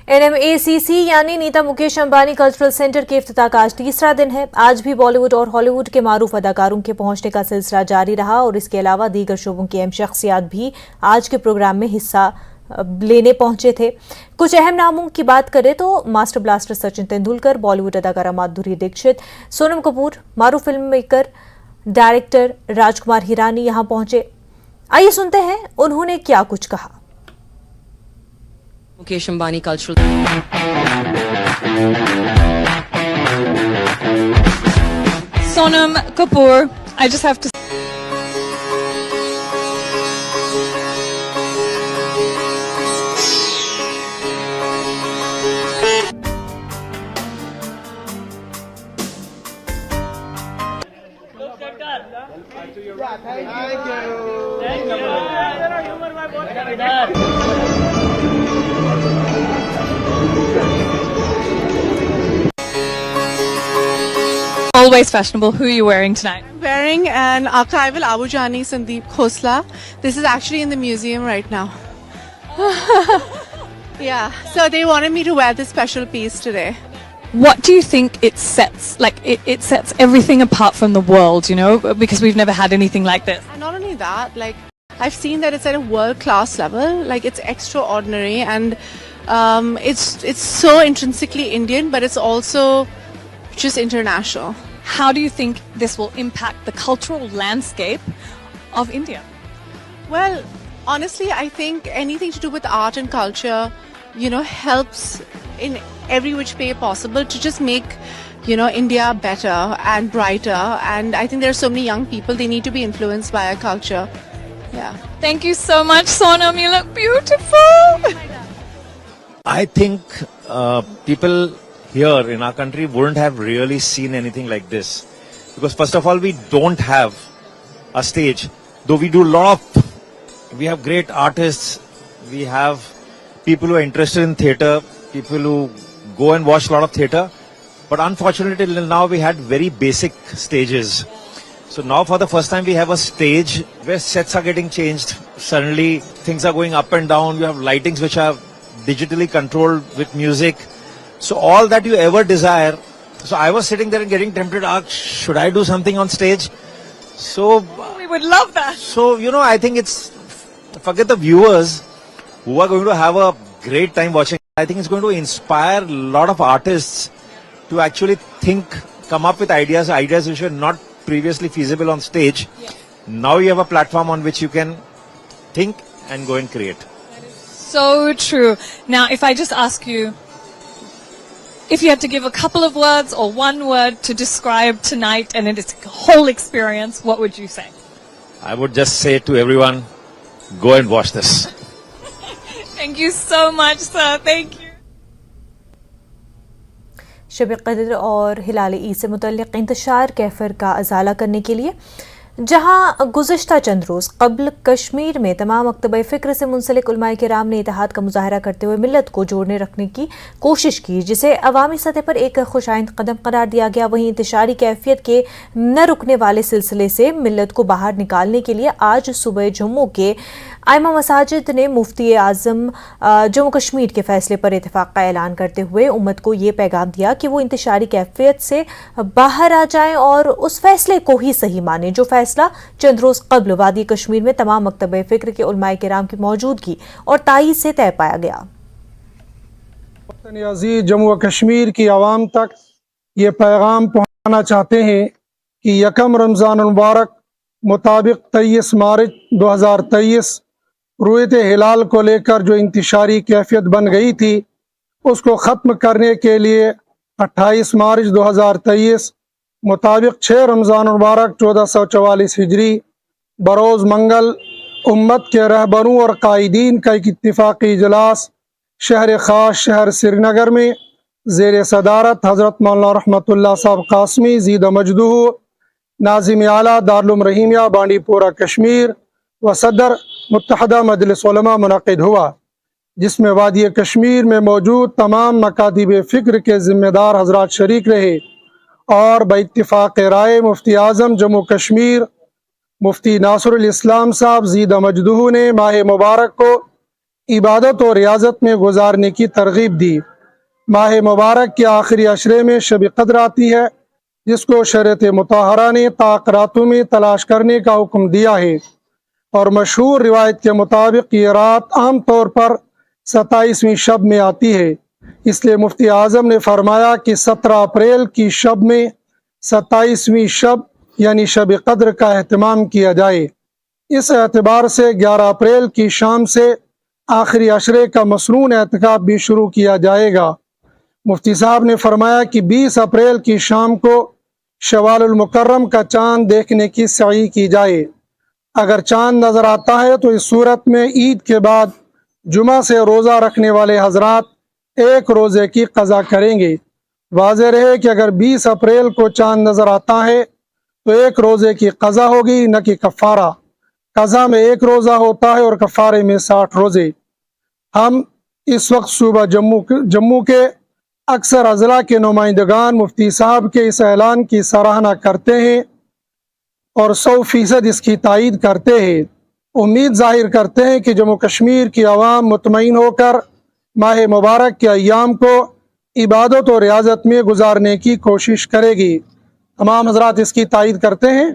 NMACC यानी Nita Mukesh Ambani cultural centre के इफ्तिताह का आज तीसरा दिन है। आज भी बॉलीवुड और हॉलीवुड के मारूफ अदाकारों के पहुंचने का सिलसिला जारी रहा और इसके अलावा दीगर शोबों की अहम शख्सियात भी आज के प्रोग्राम में हिस्सा लेने पहुंचे थे। कुछ अहम नामों की बात करें तो मास्टर ब्लास्टर सचिन तेंदुलकर, बॉलीवुड अदाकारा माधुरी दीक्षित, सोनम कपूर, मारूफ film maker director Rajkumar Hirani यहां पहुंचे। आइए सुनते हैं उन्होंने क्या कुछ कहा। Mukesh Ambani cultural. Sonam Kapoor, I just have to. Always fashionable. Who are you wearing tonight? I'm wearing an archival Abu Jani Sandeep Khosla. This is actually in the museum right now. Yeah, so they wanted me to wear this special piece today. What do you think it sets? Like it sets everything apart from the world, you know, because we've never had anything like this. And not only that, like I've seen that it's at a world-class level. Like it's extraordinary, and it's so intrinsically Indian, but it's also just international. How do you think this will impact the cultural landscape of India? Well, honestly, I think anything to do with art and culture, you know, helps in every which way possible to just make, you know, India better and brighter. And I think there are so many young people, they need to be influenced by our culture. Yeah. Thank you so much, Sonam. You look beautiful. I think people here in our country wouldn't have really seen anything like this, because first of all, we don't have a stage, though we do we have great artists, we have people who are interested in theatre, people who go and watch a lot of theatre, but unfortunately till now we had very basic stages. So now for the first time we have a stage where sets are getting changed, suddenly things are going up and down, you have lightings which are digitally controlled with music. So all that you ever desire. So I was sitting there and getting tempted, should I do something on stage? So We would love that. So, you know, I think forget the viewers who are going to have a great time watching. I think it's going to inspire a lot of artists to actually come up with ideas which were not previously feasible on stage. Yeah. Now you have a platform on which you can think and go and create. So true. Now, if I just ask you, if you had to give a couple of words or one word to describe tonight and its whole experience, what would you say? I would just say to everyone, go and watch this. Thank you so much, sir. Thank you. शब क़द्र और हिलाल ईद से मुतल्लिक़ इंतशार कैफ़र का अज़ाला करने के लिए जहां गुज़श्ता चंद रोज़ क़ब्ल कश्मीर में तमाम मकतब फ़िक्र से मुंसलिक उलमाए किराम ने इत्तेहाद का मुज़ाहरा करते हुए मिल्लत को जोड़ने रखने की कोशिश की, जिसे अवामी सतह पर एक खुशाइंद कदम करार दिया गया। वहीं इंतशारी कैफियत के न रुकने वाले सिलसिले से मिल्लत को बाहर निकालने के लिए आज सुबह जम्मू के आइमा मसाजिद ने मुफ्ती आज़म जम्मू कश्मीर के फैसले पर इत्तेफाक का ऐलान करते हुए उम्मत को ये पैगाम दिया कि वो इंतशारी कैफियत से बाहर आ जाएं और उस फैसले को ही सही माने जो फैसला चंद रोज कब्ल वादी कश्मीर में तमाम मकतब फ़िक्र के उलमाए किराम की मौजूदगी और तायीद से तय पाया गया। अज़ीज़ जम्मू कश्मीर की आवाम तक ये पैगाम पहुँचाना चाहते हैं कि यकम रमज़ान मुबारक मुताबिक 23 मार्च 2023 रुयत हिलाल को लेकर जो इंतशारी कैफियत बन गई थी उसको ख़त्म करने के लिए 28 मार्च 2023 मुताबिक 6 रमज़ान मुबारक 1444 हिजरी बरोज़ मंगल उम्मत के रहबरों और कायदीन का एक इत्तिफ़ाक़ी इजलास शहर ख़ास शहर श्रीनगर में ज़ेर सदारत हज़रत मौलाना रहमतुल्लाह साहब कासमी ज़ीद मजदूह नाज़िम आला दारुल रहीमिया बांडीपोरा कश्मीर व सदर मुत्तहदा मजलिस उलमा मुनक़िद हुआ, जिसमें वादी कश्मीर में मौजूद तमाम मकातिब फ़िक्र के ज़िम्मेदार हज़रात शरीक रहे और बइत्तिफ़ाक़ राय मुफ्ती आज़म जम्मू कश्मीर मुफ्ती नासरुल इस्लाम साहब ज़ीद मजदूह ने माह मुबारक को इबादत और रियाजत में गुजारने की तरगीब दी। माह मुबारक के आखिरी अशरे में शब कद्र आती है, जिसको शरीयत मुतहरा ने ताक़रातों में तलाश करने का हुक्म दिया है, और मशहूर रिवायत के मुताबिक ये रात आम तौर पर 27वीं शब में आती है। इसलिए मुफ्ती आज़म ने फरमाया कि 17 अप्रैल की शब में 27वीं शब यानी शब कद्र का एहतमाम किया जाए। इस एतबार से 11 अप्रैल की शाम से आखिरी अशरे का मसनून एहतिकाफ भी शुरू किया जाएगा। मुफ्ती साहब ने फरमाया कि 20 अप्रैल की शाम को शवालुल मुकर्रम का चाँद देखने की सई की जाए। अगर चाँद नज़र आता है तो इस सूरत में ईद के बाद जुमा से रोज़ा रखने वाले हजरात एक रोज़े की क़ज़ा करेंगे। वाज़ेह रहे कि अगर 20 अप्रैल को चाँद नज़र आता है तो एक रोज़े की क़ज़ा होगी, न कि कफ़ारा। क़ज़ा में एक रोज़ा होता है और कफ़ारे में 60 रोज़े। हम इस वक्त सूबा जम्मू के अक्सर अज़ला के नुमाइंदगान मुफ्ती साहब के इस ऐलान की सराहना करते हैं और 100% इसकी तायीद करते हैं। उम्मीद ज़ाहिर करते हैं कि जम्मू कश्मीर की आवाम मुतमईन होकर माह मुबारक के अय्याम को इबादत और रियाजत में गुजारने की कोशिश करेगी। तमाम हज़रात इसकी तायीद करते हैं।